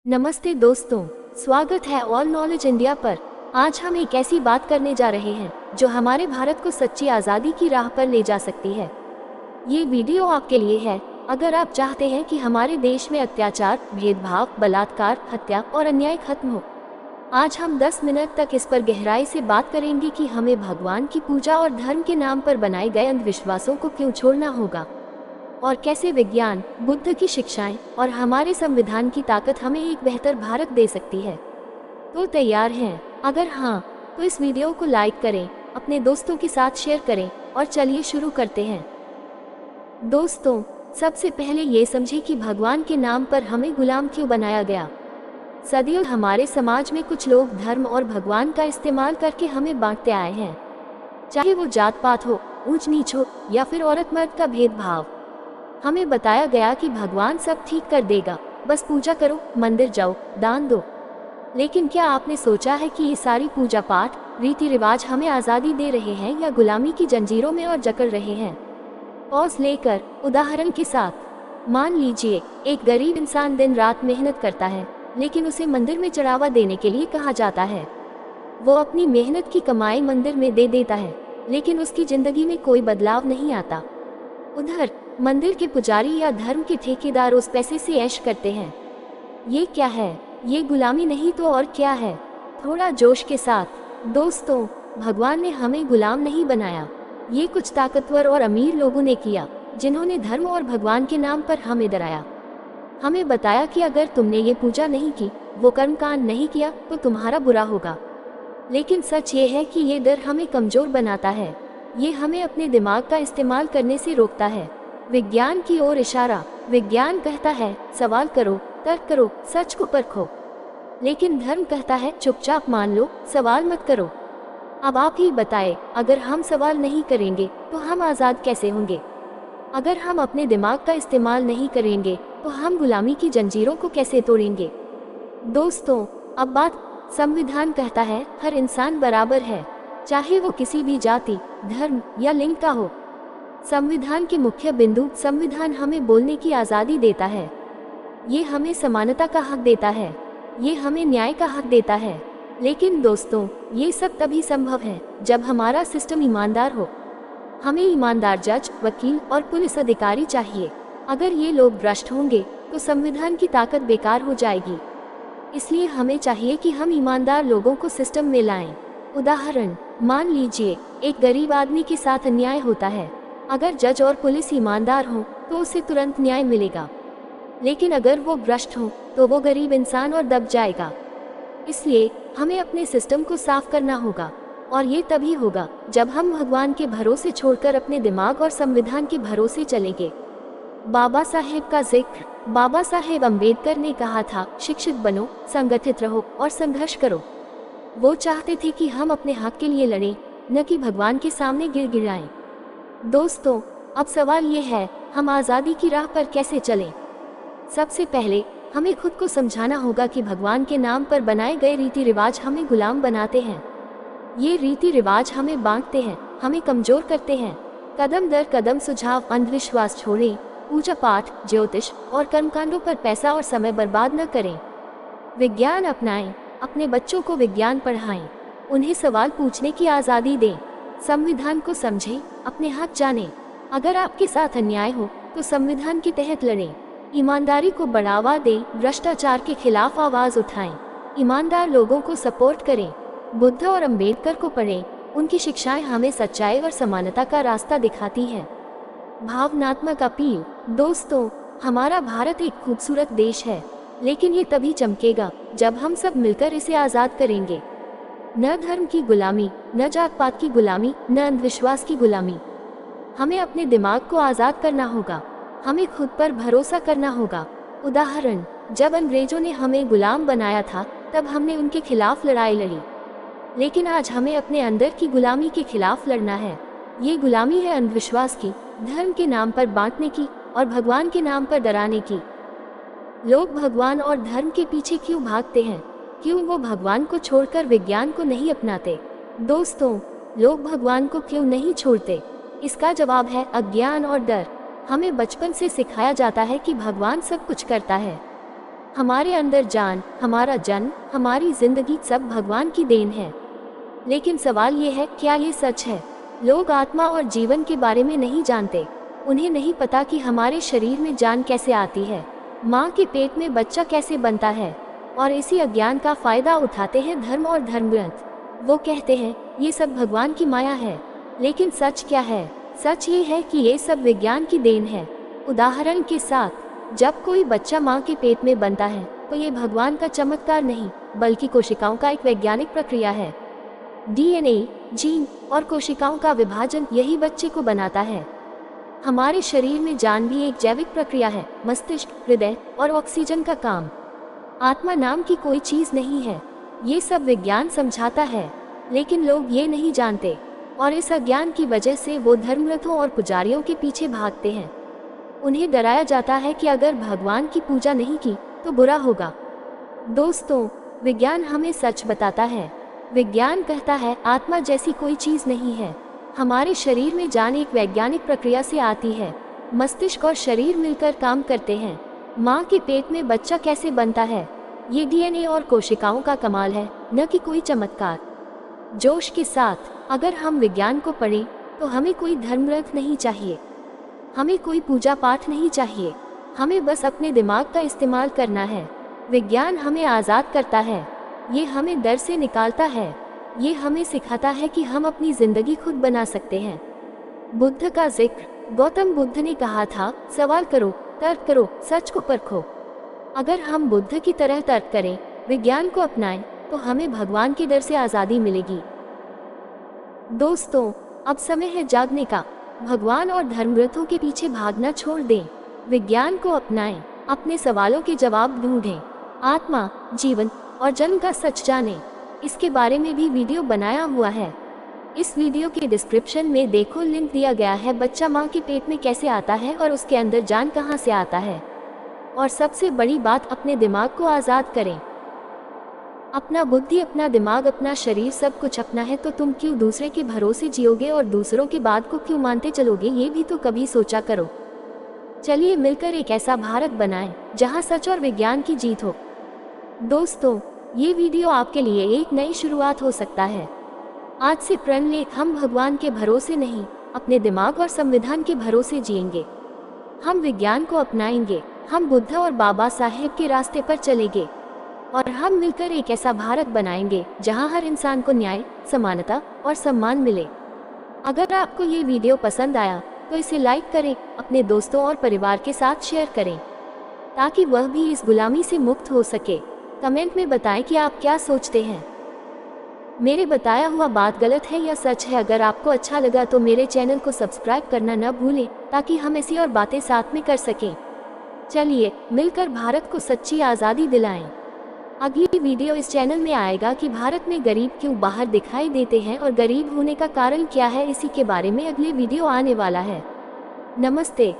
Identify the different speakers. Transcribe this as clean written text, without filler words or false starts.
Speaker 1: नमस्ते दोस्तों, स्वागत है ऑल नॉलेज इंडिया पर। आज हम एक ऐसी बात करने जा रहे हैं जो हमारे भारत को सच्ची आज़ादी की राह पर ले जा सकती है। ये वीडियो आपके लिए है अगर आप चाहते हैं कि हमारे देश में अत्याचार, भेदभाव, बलात्कार, हत्या और अन्याय खत्म हो। आज हम 10 मिनट तक इस पर गहराई से बात करेंगे कि हमें भगवान की पूजा और धर्म के नाम पर बनाए गए अंधविश्वासों को क्यों छोड़ना होगा, और कैसे विज्ञान, बुद्ध की शिक्षाएं और हमारे संविधान की ताकत हमें एक बेहतर भारत दे सकती है। तो तैयार हैं? अगर हाँ, तो इस वीडियो को लाइक करें, अपने दोस्तों के साथ शेयर करें और चलिए शुरू करते हैं। दोस्तों, सबसे पहले ये समझें कि भगवान के नाम पर हमें गुलाम क्यों बनाया गया। सदियों हमारे समाज में कुछ लोग धर्म और भगवान का इस्तेमाल करके हमें बांटते आए हैं, चाहे वो जात पात हो, ऊंच नीच हो या फिर औरत मर्द का भेदभाव। हमें बताया गया कि भगवान सब ठीक कर देगा, बस पूजा करो, मंदिर जाओ, दान दो। लेकिन क्या आपने सोचा है कि ये सारी पूजा पाठ, रीति रिवाज हमें आज़ादी दे रहे हैं या गुलामी की जंजीरों में और जकड़ रहे हैं? पॉज लेकर उदाहरण के साथ मान लीजिए, एक गरीब इंसान दिन रात मेहनत करता है, लेकिन उसे मंदिर में चढ़ावा देने के लिए कहा जाता है। वो अपनी मेहनत की कमाई मंदिर में दे देता है, लेकिन उसकी जिंदगी में कोई बदलाव नहीं आता। उधर मंदिर के पुजारी या धर्म के ठेकेदार उस पैसे से ऐश करते हैं। ये क्या है? ये गुलामी नहीं तो और क्या है? थोड़ा जोश के साथ दोस्तों, भगवान ने हमें गुलाम नहीं बनाया। ये कुछ ताकतवर और अमीर लोगों ने किया, जिन्होंने धर्म और भगवान के नाम पर हमें डराया। हमें बताया कि अगर तुमने ये पूजा नहीं की, वो कर्मकांड नहीं किया, तो तुम्हारा बुरा होगा। लेकिन सच ये है कि ये डर हमें कमजोर बनाता है। ये हमें अपने दिमाग का इस्तेमाल करने से रोकता है। विज्ञान की ओर इशारा। विज्ञान कहता है सवाल करो, तर्क करो, सच को परखो। लेकिन धर्म कहता है चुपचाप मान लो, सवाल मत करो। अब आप ही बताएं, अगर हम सवाल नहीं करेंगे तो हम आज़ाद कैसे होंगे? अगर हम अपने दिमाग का इस्तेमाल नहीं करेंगे तो हम गुलामी की जंजीरों को कैसे तोड़ेंगे? दोस्तों, अब बात संविधान कहता है हर इंसान बराबर है, चाहे वो किसी भी जाति, धर्म या लिंग का हो। संविधान के मुख्य बिंदु। संविधान हमें बोलने की आज़ादी देता है, ये हमें समानता का हक देता है, ये हमें न्याय का हक देता है। लेकिन दोस्तों, ये सब तभी संभव है जब हमारा सिस्टम ईमानदार हो। हमें ईमानदार जज, वकील और पुलिस अधिकारी चाहिए। अगर ये लोग भ्रष्ट होंगे तो संविधान की ताकत बेकार हो जाएगी। इसलिए हमें चाहिए कि हम ईमानदार लोगों को सिस्टम में लाएं। उदाहरण, मान लीजिए एक गरीब आदमी के साथ अन्याय होता है। अगर जज और पुलिस ईमानदार हों तो उसे तुरंत न्याय मिलेगा। लेकिन अगर वो भ्रष्ट हो तो वो गरीब इंसान और दब जाएगा। इसलिए हमें अपने सिस्टम को साफ करना होगा, और ये तभी होगा जब हम भगवान के भरोसे छोड़कर अपने दिमाग और संविधान के भरोसे चलेंगे। बाबा साहेब का जिक्र। बाबा साहेब अम्बेडकर ने कहा था, शिक्षित बनो, संगठित रहो और संघर्ष करो। वो चाहते थे कि हम अपने हक के लिए लड़ें, न कि भगवान के सामने गिड़गिड़ाएं। दोस्तों, अब सवाल ये है, हम आज़ादी की राह पर कैसे चलें? सबसे पहले हमें खुद को समझाना होगा कि भगवान के नाम पर बनाए गए रीति रिवाज हमें गुलाम बनाते हैं। ये रीति रिवाज हमें बांटते हैं, हमें कमजोर करते हैं। कदम दर कदम सुझाव। अंधविश्वास छोड़ें, पूजा पाठ, ज्योतिष और कर्मकांडों पर पैसा और समय बर्बाद न करें। विज्ञान अपनाएं, अपने बच्चों को विज्ञान पढ़ाएं, उन्हें सवाल पूछने की आज़ादी दें। संविधान को समझें, अपने हक जानें। अगर आपके साथ अन्याय हो तो संविधान के तहत लड़ें। ईमानदारी को बढ़ावा दें, भ्रष्टाचार के खिलाफ आवाज़ उठाएं, ईमानदार लोगों को सपोर्ट करें। बुद्ध और अम्बेडकर को पढ़ें, उनकी शिक्षाएं हमें सच्चाई और समानता का रास्ता दिखाती हैं। भावनात्मक अपील। दोस्तों, हमारा भारत एक खूबसूरत देश है, लेकिन ये तभी चमकेगा जब हम सब मिलकर इसे आज़ाद करेंगे। न धर्म की गुलामी, न जात पात की गुलामी, न अंधविश्वास की गुलामी। हमें अपने दिमाग को आज़ाद करना होगा, हमें खुद पर भरोसा करना होगा। उदाहरण, जब अंग्रेजों ने हमें गुलाम बनाया था तब हमने उनके खिलाफ लड़ाई लड़ी, लेकिन आज हमें अपने अंदर की गुलामी के खिलाफ लड़ना है। ये गुलामी है अंधविश्वास की, धर्म के नाम पर बांटने की और भगवान के नाम पर डराने की। लोग भगवान और धर्म के पीछे क्यों भागते हैं? क्यों वो भगवान को छोड़कर विज्ञान को नहीं अपनाते? दोस्तों, लोग भगवान को क्यों नहीं छोड़ते? इसका जवाब है अज्ञान और डर। हमें बचपन से सिखाया जाता है कि भगवान सब कुछ करता है, हमारे अंदर जान, हमारा जन्म, हमारी जिंदगी सब भगवान की देन है। लेकिन सवाल ये है, क्या ये सच है? लोग आत्मा और जीवन के बारे में नहीं जानते। उन्हें नहीं पता कि हमारे शरीर में जान कैसे आती है, माँ के पेट में बच्चा कैसे बनता है, और इसी अज्ञान का फायदा उठाते हैं धर्म और धर्मग्रंथ। वो कहते हैं ये सब भगवान की माया है, लेकिन सच क्या है? सच ये है कि ये सब विज्ञान की देन है। उदाहरण के साथ, जब कोई बच्चा माँ के पेट में बनता है तो ये भगवान का चमत्कार नहीं, बल्कि कोशिकाओं का एक वैज्ञानिक प्रक्रिया है। डीएनए, जीन और कोशिकाओं का विभाजन यही बच्चे को बनाता है। हमारे शरीर में जान भी एक जैविक प्रक्रिया है। मस्तिष्क, हृदय और ऑक्सीजन का काम। आत्मा नाम की कोई चीज नहीं है। ये सब विज्ञान समझाता है, लेकिन लोग ये नहीं जानते, और इस अज्ञान की वजह से वो धर्मरथों और पुजारियों के पीछे भागते हैं। उन्हें डराया जाता है कि अगर भगवान की पूजा नहीं की तो बुरा होगा। दोस्तों, विज्ञान हमें सच बताता है। विज्ञान कहता है आत्मा जैसी कोई चीज नहीं है। हमारे शरीर में जान एक वैज्ञानिक प्रक्रिया से आती है। मस्तिष्क और शरीर मिलकर काम करते हैं। माँ के पेट में बच्चा कैसे बनता है, ये डीएनए और कोशिकाओं का कमाल है, न कि कोई चमत्कार। जोश के साथ अगर हम विज्ञान को पढ़ें तो हमें कोई धर्मग्रंथ नहीं चाहिए, हमें कोई पूजा पाठ नहीं चाहिए। हमें बस अपने दिमाग का इस्तेमाल करना है। विज्ञान हमें आज़ाद करता है। ये हमें डर से निकालता है। ये हमें सिखाता है कि हम अपनी जिंदगी खुद बना सकते हैं। बुद्ध का जिक्र। गौतम बुद्ध ने कहा था, सवाल करो, तर्क करो, सच को परखो। अगर हम बुद्ध की तरह तर्क करें, विज्ञान को अपनाएं, तो हमें भगवान के डर से आज़ादी मिलेगी। दोस्तों, अब समय है जागने का। भगवान और धर्मग्रंथों के पीछे भागना छोड़ दें। विज्ञान को अपनाएं, अपने सवालों के जवाब ढूंढें, आत्मा, जीवन और जन्म का सच जानें। इसके बारे में भी वीडियो बनाया हुआ है। इस वीडियो के डिस्क्रिप्शन में देखो, लिंक दिया गया है। बच्चा माँ के पेट में कैसे आता है और उसके अंदर जान कहाँ से आता है। और सबसे बड़ी बात, अपने दिमाग को आज़ाद करें। अपना बुद्धि, अपना दिमाग, अपना शरीर, सब कुछ अपना है, तो तुम क्यों दूसरे के भरोसे जियोगे और दूसरों की बात को क्यों मानते चलोगे? ये भी तो कभी सोचा करो। चलिए मिलकर एक ऐसा भारत बनाएं जहां सच और विज्ञान की जीत हो। दोस्तों, ये वीडियो आपके लिए एक नई शुरुआत हो सकता है। आज से प्रण लें, हम भगवान के भरोसे नहीं, अपने दिमाग और संविधान के भरोसे जिएंगे। हम विज्ञान को अपनाएंगे, हम बुद्ध और बाबा साहेब के रास्ते पर चलेंगे, और हम मिलकर एक ऐसा भारत बनाएंगे जहां हर इंसान को न्याय, समानता और सम्मान मिले। अगर आपको ये वीडियो पसंद आया तो इसे लाइक करें, अपने दोस्तों और परिवार के साथ शेयर करें, ताकि वह भी इस गुलामी से मुक्त हो सके। कमेंट में बताएं कि आप क्या सोचते हैं। मेरे बताया हुआ बात गलत है या सच है? अगर आपको अच्छा लगा तो मेरे चैनल को सब्सक्राइब करना न भूलें, ताकि हम ऐसी और बातें साथ में कर सकें। चलिए मिलकर भारत को सच्ची आज़ादी दिलाएं। अगली वीडियो इस चैनल में आएगा कि भारत में गरीब क्यों बाहर दिखाई देते हैं और गरीब होने का कारण क्या है। इसी के बारे में अगले वीडियो आने वाला है। नमस्ते।